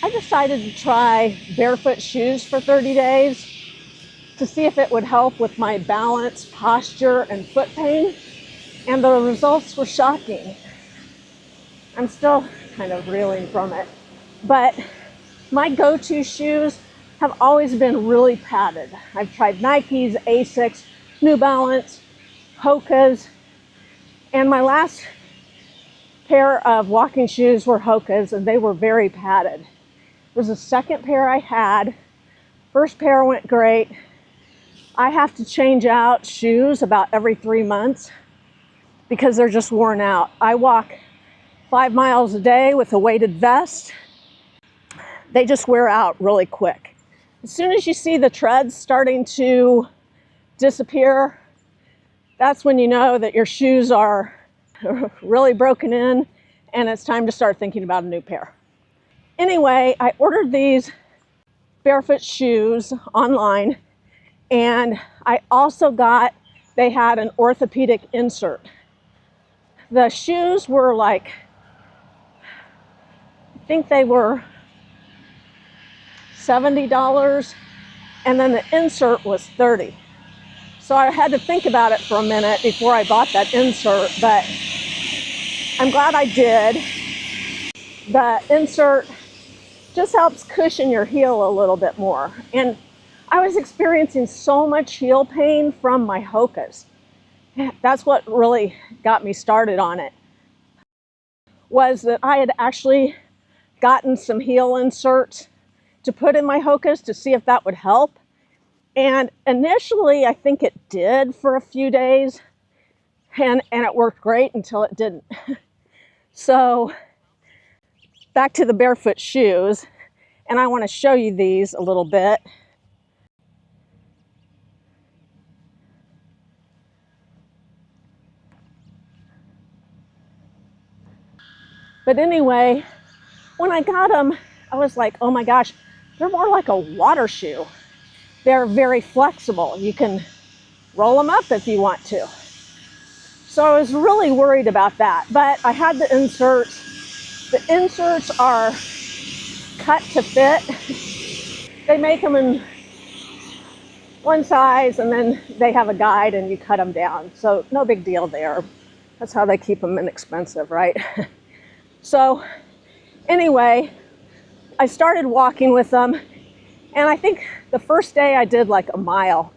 I decided to try barefoot shoes for 30 days to see if it would help with my balance, posture, and foot pain, and the results were shocking. I'm still kind of reeling from it, but my go-to shoes have always been really padded. I've tried Nikes, Asics, New Balance, Hokas, and my last pair of walking shoes were Hokas, and they were very padded. It was the second pair I had. First pair went great. I have to change out shoes about every 3 months because they're just worn out. I walk 5 miles a day with a weighted vest. They just wear out really quick. As soon as you see the treads starting to disappear, that's when you know that your shoes are really broken in and it's time to start thinking about a new pair. Anyway, I ordered these barefoot shoes online, and I also they had an orthopedic insert. The shoes were like, I think they were $70, and then the insert was $30. So I had to think about it for a minute before I bought that insert, but I'm glad I did. The insert just helps cushion your heel a little bit more. And I was experiencing so much heel pain from my Hokas. That's what really got me started on it, was that I had actually gotten some heel inserts to put in my Hokas to see if that would help. And initially, I think it did for a few days, and it worked great until it didn't. So back to the barefoot shoes, and I want to show you these a little bit. But anyway, when I got them, I was like, oh my gosh, they're more like a water shoe. They're very flexible. You can roll them up if you want to. So I was really worried about that, but I had the inserts. The inserts are cut to fit. They make them in one size, and then they have a guide and you cut them down. So no big deal there. That's how they keep them inexpensive, right? So anyway, I started walking with them, and I think the first day I did like a mile,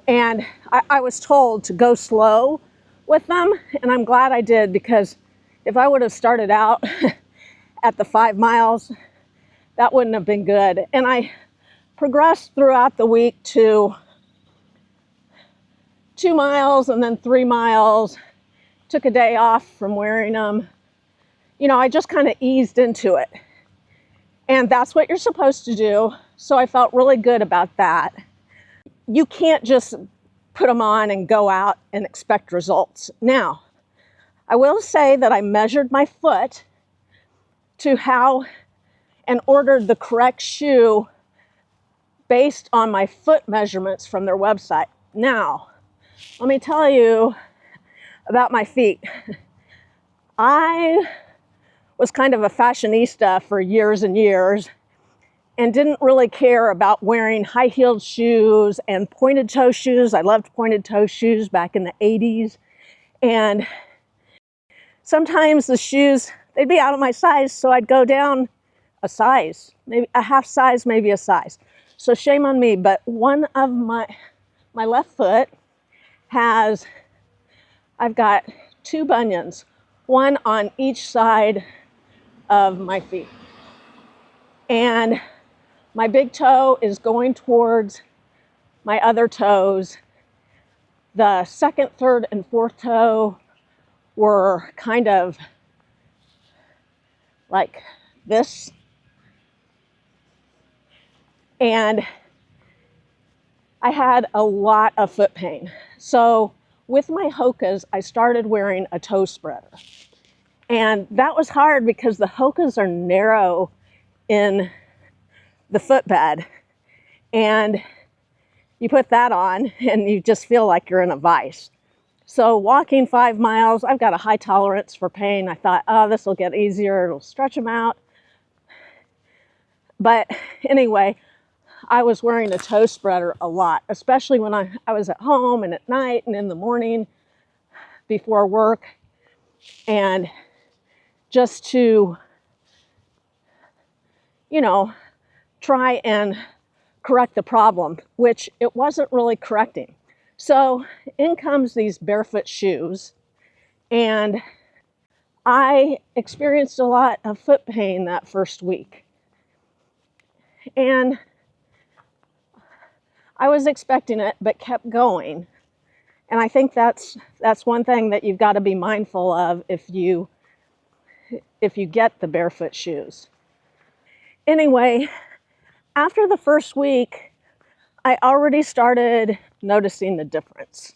and I was told to go slow with them, and I'm glad I did, because if I would have started out at the 5 miles, that wouldn't have been good. And I progressed throughout the week to 2 miles and then 3 miles, took a day off from wearing them. You know, I just kind of eased into it. And that's what you're supposed to do. So I felt really good about that. You can't just put them on and go out and expect results. Now, I will say that I measured my foot to how and ordered the correct shoe based on my foot measurements from their website. Now, let me tell you about my feet. I was kind of a fashionista for years and years and didn't really care about wearing high-heeled shoes and pointed toe shoes. I loved pointed toe shoes back in the 80s. And sometimes the shoes, they'd be out of my size, so I'd go down a size, maybe a half size, maybe a size. So shame on me, but one of my left foot has, I've got 2 bunions, one on each side of my feet. And my big toe is going towards my other toes. The second, third, and fourth toe were kind of like this. And I had a lot of foot pain. So with my Hokas, I started wearing a toe spreader. And that was hard because the Hokas are narrow in the footbed. And you put that on and you just feel like you're in a vice. So walking 5 miles, I've got a high tolerance for pain. I thought, oh, this will get easier. It'll stretch them out. But anyway, I was wearing a toe spreader a lot, especially when I was at home and at night and in the morning before work, and just to, try and correct the problem, which it wasn't really correcting. So in comes these barefoot shoes, and I experienced a lot of foot pain that first week. And I was expecting it, but kept going. And I think that's one thing that you've got to be mindful of if you get the barefoot shoes. Anyway, after the first week, I already started noticing the difference.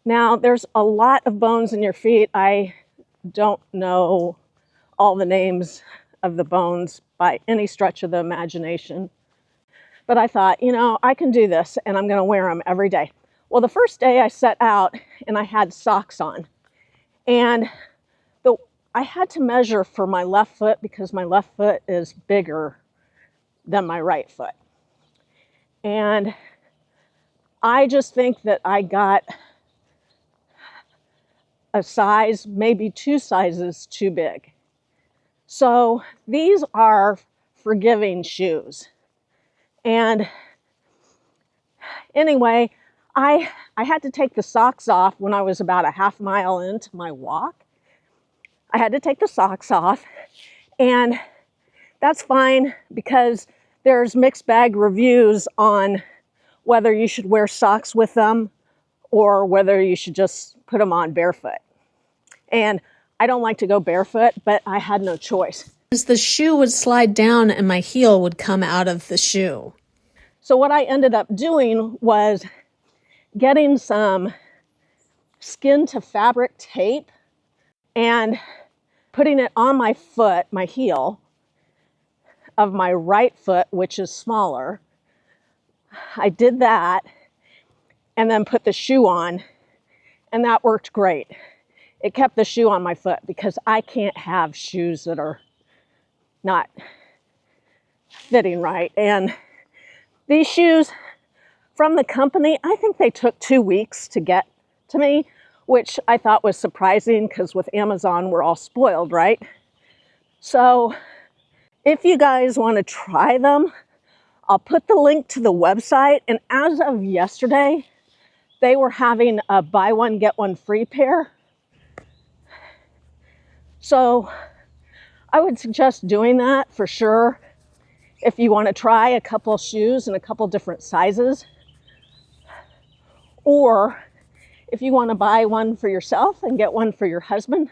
Now, there's a lot of bones in your feet. I don't know all the names of the bones by any stretch of the imagination. But I thought, I can do this, and I'm going to wear them every day. Well, the first day I set out, and I had socks on. And I had to measure for my left foot because my left foot is bigger than my right foot. And I just think that I got a size, maybe 2 sizes too big. So these are forgiving shoes. And anyway, I had to take the socks off when I was about a half mile into my walk. I had to take the socks off, and that's fine because there's mixed bag reviews on whether you should wear socks with them or whether you should just put them on barefoot. And I don't like to go barefoot, but I had no choice. The shoe would slide down and my heel would come out of the shoe. So what I ended up doing was getting some skin to fabric tape and putting it on my foot, my heel of my right foot, which is smaller. I did that and then put the shoe on, and that worked great. It kept the shoe on my foot because I can't have shoes that are not fitting right. And these shoes from the company, I think they took 2 weeks to get to me, which I thought was surprising because with Amazon, we're all spoiled, right? So if you guys want to try them, I'll put the link to the website. And as of yesterday, they were having a buy one, get one free pair. So I would suggest doing that for sure if you want to try a couple shoes in a couple different sizes. Or if you want to buy one for yourself and get one for your husband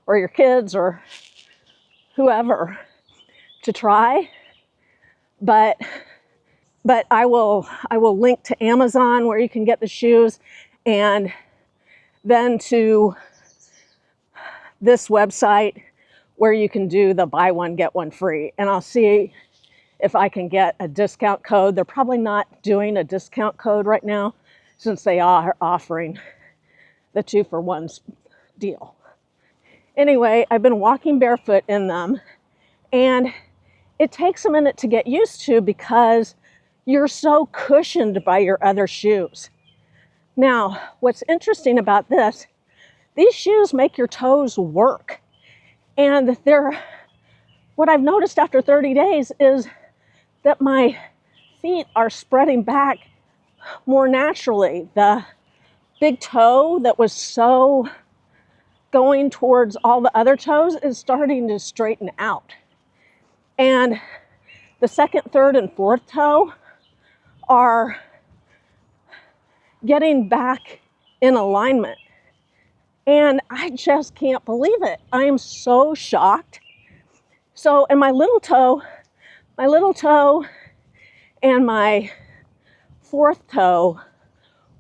or your kids or whoever to try. But I will link to Amazon where you can get the shoes, and then to this website where you can do the buy one, get one free. And I'll see if I can get a discount code. They're probably not doing a discount code right now since they are offering the 2-for-1 deal. Anyway, I've been walking barefoot in them, and it takes a minute to get used to because you're so cushioned by your other shoes. Now, what's interesting about this, these shoes make your toes work. And what I've noticed after 30 days is that my feet are spreading back more naturally. The big toe that was so going towards all the other toes is starting to straighten out. And the second, third, and fourth toe are getting back in alignment. And I just can't believe it. I am so shocked. So, and my little toe and my fourth toe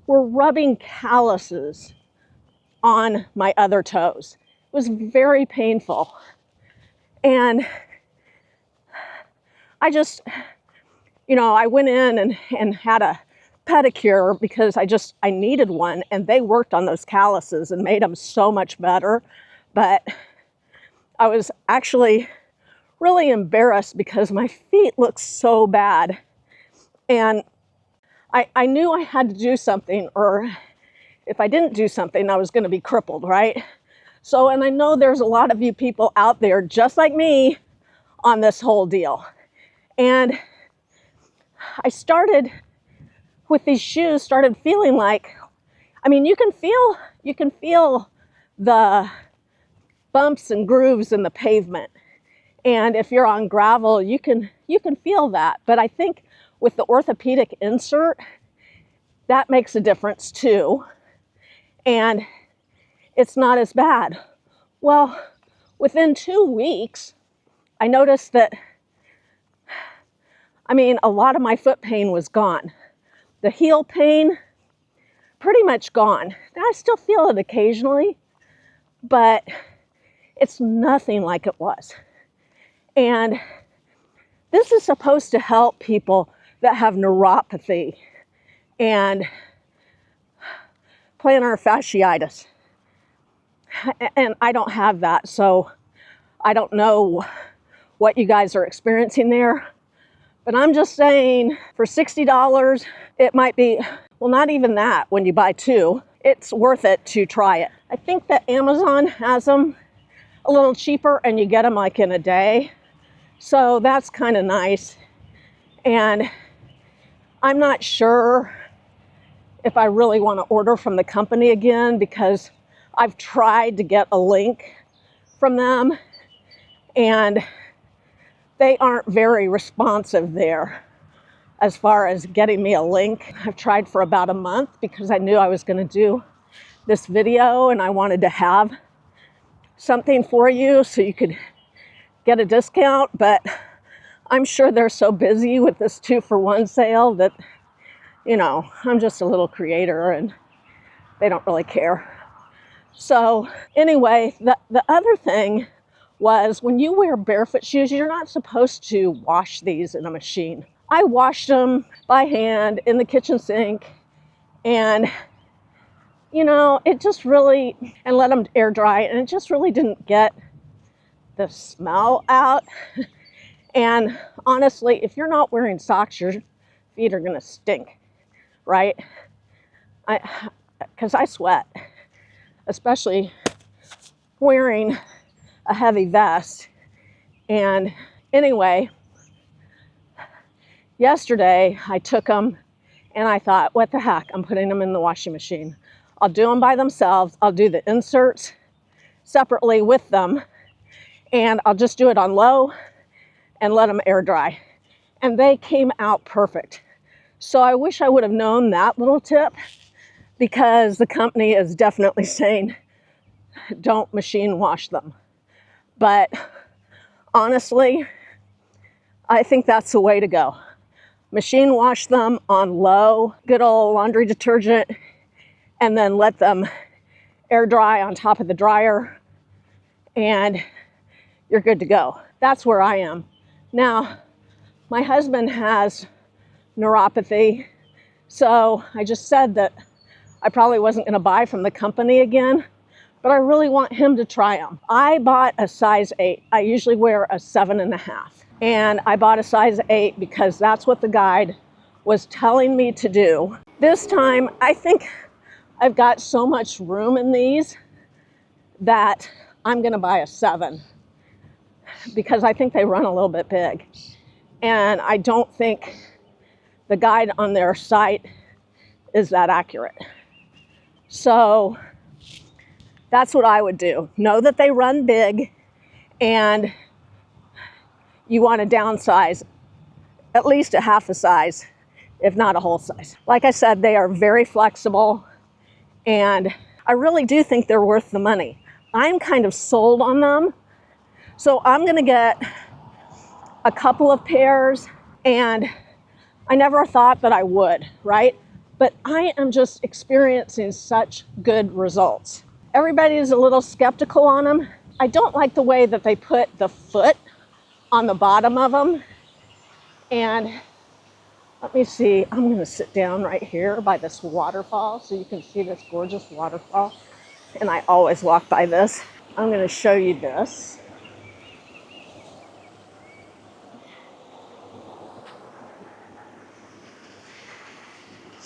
were rubbing calluses on my other toes. It was very painful. And I just, I went in and had a pedicure because I needed one, and they worked on those calluses and made them so much better. But I was actually really embarrassed because my feet look so bad. And I knew I had to do something, or if I didn't do something, I was going to be crippled, right? So, and I know there's a lot of you people out there just like me on this whole deal. And I started with these shoes, started feeling like, I mean, you can feel the bumps and grooves in the pavement. And if you're on gravel, you can feel that. But I think with the orthopedic insert, that makes a difference too. And it's not as bad. Well, within 2 weeks, I noticed that, I mean, a lot of my foot pain was gone. The heel pain, pretty much gone. Now, I still feel it occasionally, but it's nothing like it was. And this is supposed to help people that have neuropathy and plantar fasciitis. And I don't have that, so I don't know what you guys are experiencing there. But I'm just saying, for $60, it might be, well, not even that when you buy two. It's worth it to try it. I think that Amazon has them a little cheaper and you get them like in a day. So that's kind of nice. And I'm not sure if I really want to order from the company again, because I've tried to get a link from them and they aren't very responsive there as far as getting me a link. I've tried for about a month because I knew I was going to do this video and I wanted to have something for you so you could get a discount, but I'm sure they're so busy with this 2-for-1 sale that, you know, I'm just a little creator and they don't really care. So anyway, the other thing was, when you wear barefoot shoes, you're not supposed to wash these in a machine. I washed them by hand in the kitchen sink, and you know, it just really, and let them air dry, and it just really didn't get the smell out. And honestly, if you're not wearing socks, your feet are gonna stink, right? Because I sweat, especially wearing a heavy vest. And anyway, yesterday I took them and I thought, what the heck, I'm putting them in the washing machine. I'll do them by themselves. I'll do the inserts separately with them, and I'll just do it on low and let them air dry. And they came out perfect. So I wish I would have known that little tip, because the company is definitely saying don't machine wash them. But honestly, I think that's the way to go. Machine wash them on low, good old laundry detergent, and then let them air dry on top of the dryer, and you're good to go. That's where I am. Now, my husband has neuropathy, so I just said that I probably wasn't going to buy from the company again, but I really want him to try them. I bought a size 8. I usually wear a 7.5. And I bought a size 8 because that's what the guide was telling me to do. This time, I think I've got so much room in these that I'm going to buy a 7, because I think they run a little bit big. And I don't think the guide on their site is that accurate. So that's what I would do. Know that they run big, and you want to downsize at least a half a size, if not a whole size. Like I said, they are very flexible, and I really do think they're worth the money. I'm kind of sold on them, so I'm going to get a couple of pairs, and I never thought that I would, right? But I am just experiencing such good results. Everybody's a little skeptical on them. I don't like the way that they put the foot on the bottom of them. And let me see, I'm going to sit down right here by this waterfall so you can see this gorgeous waterfall. And I always walk by this. I'm going to show you this.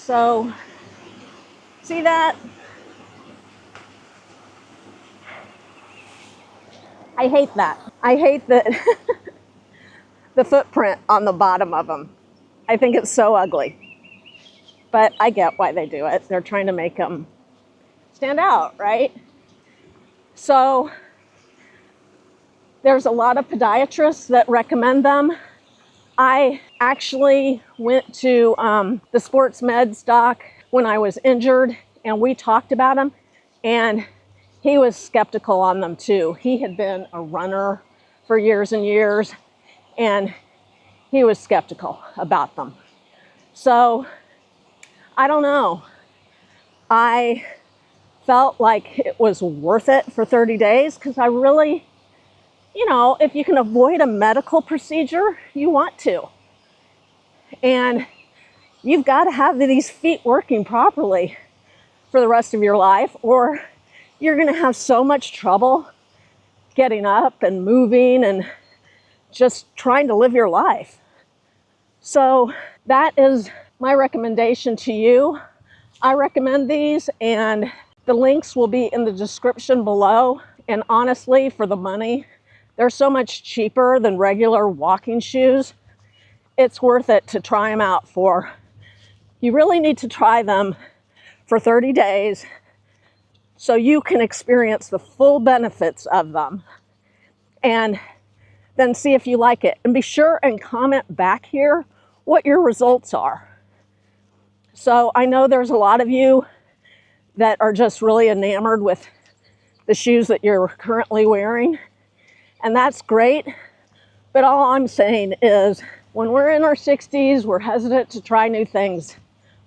So, see that? I hate that. I hate that the footprint on the bottom of them. I think it's so ugly. But I get why they do it. They're trying to make them stand out, right? So there's a lot of podiatrists that recommend them. I actually went to the sports meds doc when I was injured, and we talked about them, and he was skeptical on them too. He had been a runner for years and years, and he was skeptical about them. So I don't know. I felt like it was worth it for 30 days because I really, if you can avoid a medical procedure, you want to. And you've got to have these feet working properly for the rest of your life, or you're going to have so much trouble getting up and moving and just trying to live your life. So that is my recommendation to you. I recommend these, and the links will be in the description below. And honestly, for the money, they're so much cheaper than regular walking shoes. It's worth it to try them out for. You really need to try them for 30 days so you can experience the full benefits of them, and then see if you like it. And be sure and comment back here what your results are. So I know there's a lot of you that are just really enamored with the shoes that you're currently wearing, and that's great. But all I'm saying is when we're in our 60s, we're hesitant to try new things,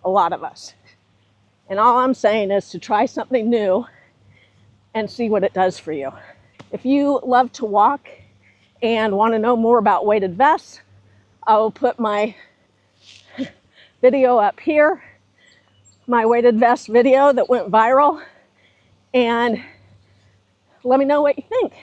a lot of us. And all I'm saying is to try something new and see what it does for you. If you love to walk and want to know more about weighted vests, I will put my video up here, my weighted vest video that went viral, and let me know what you think.